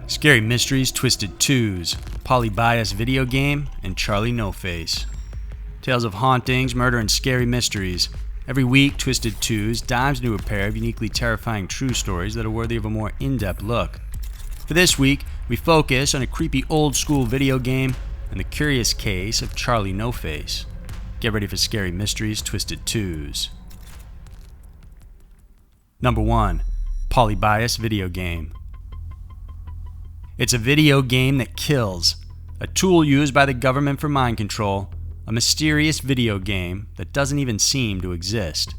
Scary Mysteries Twisted Twos, Polybius video game, and Charlie No Face. Tales of hauntings, murder, and scary mysteries. Every week, Twisted Twos dives into a pair of uniquely terrifying true stories that are worthy of a more in-depth look. For this week, we focus on a creepy old-school video game and the curious case of Charlie No Face. Get ready for Scary Mysteries Twisted Twos. Number 1. Polybius video game. It's a video game that kills, a tool used by the government for mind control, a mysterious video game that doesn't even seem to exist.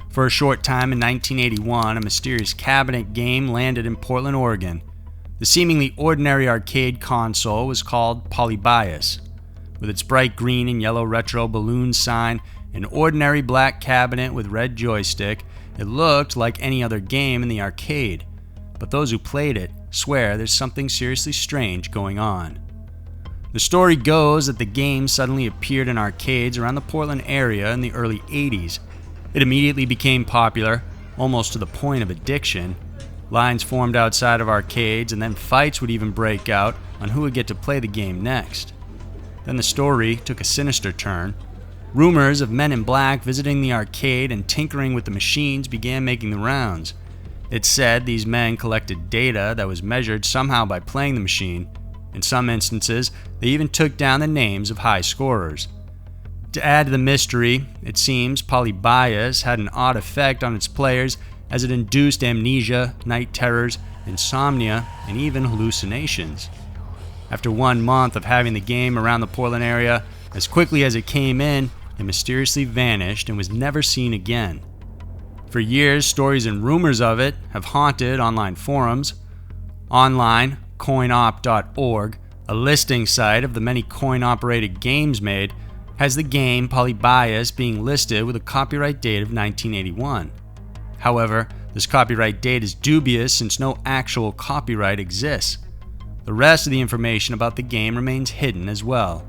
For a short time in 1981, a mysterious cabinet game landed in Portland, Oregon. The seemingly ordinary arcade console was called Polybius. With its bright green and yellow retro balloon sign, an ordinary black cabinet with red joystick, it looked like any other game in the arcade. But those who played it swear there's something seriously strange going on. The story goes that the game suddenly appeared in arcades around the Portland area in the early 80s. It immediately became popular, almost to the point of addiction. Lines formed outside of arcades, and then fights would even break out on who would get to play the game next. Then the story took a sinister turn. Rumors of men in black visiting the arcade and tinkering with the machines began making the rounds. It's said these men collected data that was measured somehow by playing the machine. In some instances, they even took down the names of high scorers. To add to the mystery, it seems Polybius had an odd effect on its players as it induced amnesia, night terrors, insomnia, and even hallucinations. After 1 month of having the game around the Portland area, as quickly as it came in, it mysteriously vanished and was never seen again. For years, stories and rumors of it have haunted online forums. Online, coinop.org, a listing site of the many coin-operated games made, has the game Polybius being listed with a copyright date of 1981. However, this copyright date is dubious since no actual copyright exists. The rest of the information about the game remains hidden as well.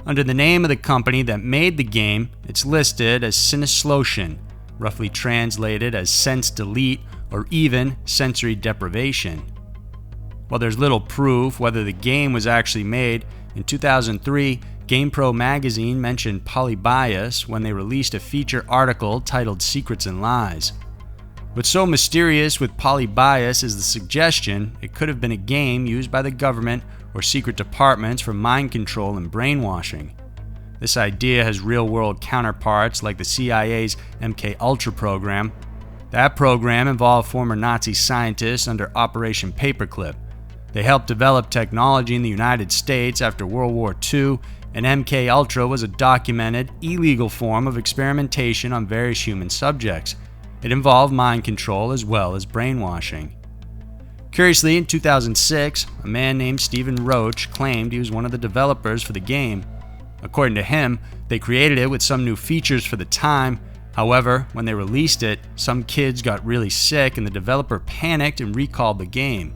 Under the name of the company that made the game, it's listed as Sinislotion, roughly translated as sense delete or even sensory deprivation. While there's little proof whether the game was actually made, in 2003, GamePro magazine mentioned Polybius when they released a feature article titled Secrets and Lies. What's so mysterious with Polybius is the suggestion it could have been a game used by the government or secret departments for mind control and brainwashing. This idea has real-world counterparts like the CIA's MK program. That program involved former Nazi scientists under Operation Paperclip. They helped develop technology in the United States after World War II, and MK was a documented, illegal form of experimentation on various human subjects. It involved mind control as well as brainwashing. Curiously, in 2006, a man named Stephen Roach claimed he was one of the developers for the game. According to him, they created it with some new features for the time. However, when they released it, some kids got really sick and the developer panicked and recalled the game.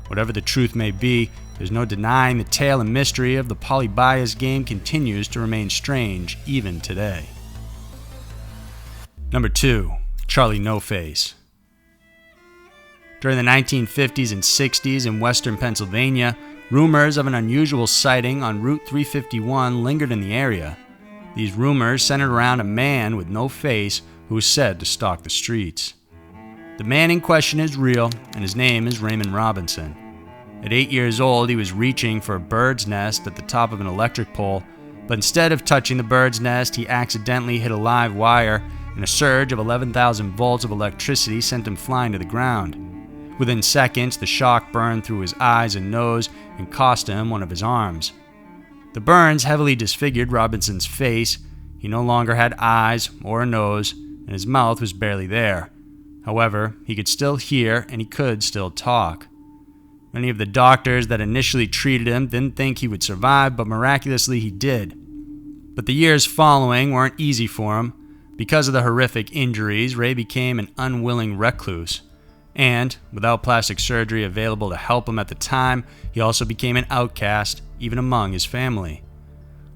Whatever the truth may be, there's no denying the tale and mystery of the Polybius game continues to remain strange even today. Number 2. Charlie No Face. During the 1950s and 60s in western Pennsylvania, rumors of an unusual sighting on Route 351 lingered in the area. These rumors centered around a man with no face who was said to stalk the streets. The man in question is real, and his name is Raymond Robinson. At 8 years old, he was reaching for a bird's nest at the top of an electric pole, but instead of touching the bird's nest, he accidentally hit a live wire, and a surge of 11,000 volts of electricity sent him flying to the ground. Within seconds, the shock burned through his eyes and nose and cost him one of his arms. The burns heavily disfigured Robinson's face. He no longer had eyes or a nose, and his mouth was barely there. However, he could still hear and he could still talk. Many of the doctors that initially treated him didn't think he would survive, but miraculously he did. But the years following weren't easy for him. Because of the horrific injuries, Ray became an unwilling recluse. And, without plastic surgery available to help him at the time, he also became an outcast, even among his family.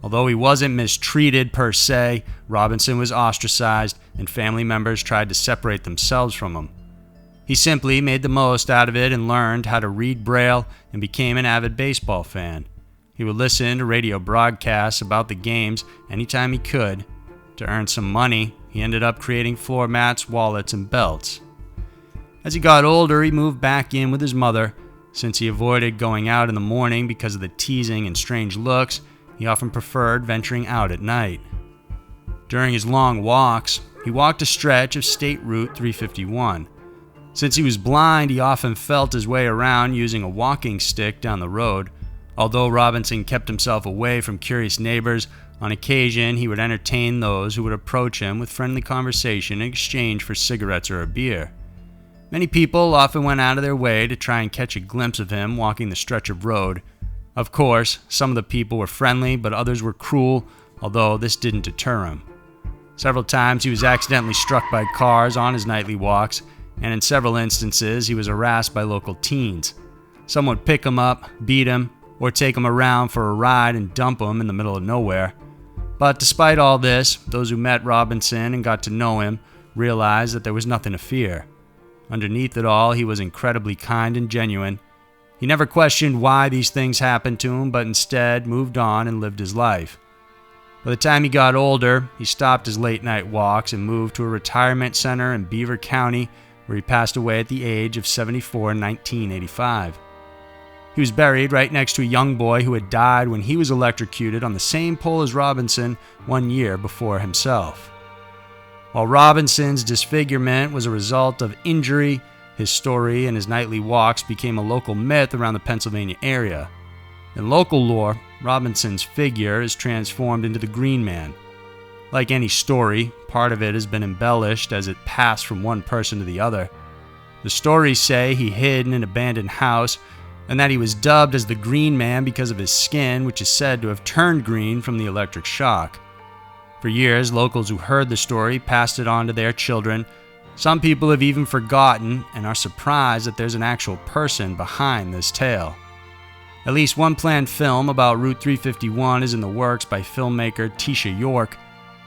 Although he wasn't mistreated per se, Robinson was ostracized, and family members tried to separate themselves from him. He He simply made the most out of it and learned how to read Braille and became an avid baseball fan. He would listen to radio broadcasts about the games anytime he could. To earn some money, he ended up creating floor mats, wallets, and belts. As he got older, he moved back in with his mother. Since he avoided going out in the morning because of the teasing and strange looks, he often preferred venturing out at night. During his long walks, he walked a stretch of State Route 351. Since he was blind, he often felt his way around using a walking stick down the road. Although Robinson kept himself away from curious neighbors, on occasion he would entertain those who would approach him with friendly conversation in exchange for cigarettes or a beer. Many people often went out of their way to try and catch a glimpse of him walking the stretch of road. Of course, some of the people were friendly, but others were cruel, although this didn't deter him. Several times he was accidentally struck by cars on his nightly walks, and in several instances he was harassed by local teens. Some would pick him up, beat him, or take him around for a ride and dump him in the middle of nowhere. But despite all this, those who met Robinson and got to know him realized that there was nothing to fear. Underneath it all, he was incredibly kind and genuine. He never questioned why these things happened to him, but instead moved on and lived his life. By the time he got older, he stopped his late-night walks and moved to a retirement center in Beaver County, where he passed away at the age of 74 in 1985. He was buried right next to a young boy who had died when he was electrocuted on the same pole as Robinson 1 year before himself. While Robinson's disfigurement was a result of injury, his story and his nightly walks became a local myth around the Pennsylvania area. In local lore, Robinson's figure is transformed into the Green Man. Like any story, part of it has been embellished as it passed from one person to the other. The stories say he hid in an abandoned house, and that he was dubbed as the Green Man because of his skin, which is said to have turned green from the electric shock. For years, locals who heard the story passed it on to their children. Some people have even forgotten and are surprised that there's an actual person behind this tale. At least one planned film about Route 351 is in the works by filmmaker Tisha York.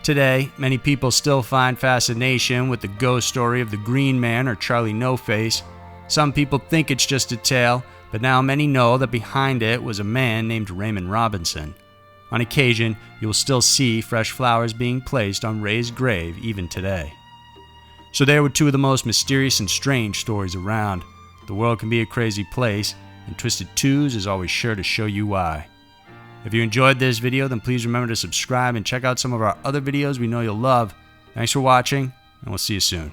Today, many people still find fascination with the ghost story of the Green Man or Charlie No Face. Some people think it's just a tale, but now many know that behind it was a man named Raymond Robinson. On occasion, you will still see fresh flowers being placed on Ray's grave even today. So there were two of the most mysterious and strange stories around. The world can be a crazy place, and Twisted Twos is always sure to show you why. If you enjoyed this video, then please remember to subscribe and check out some of our other videos we know you'll love. Thanks for watching, and we'll see you soon.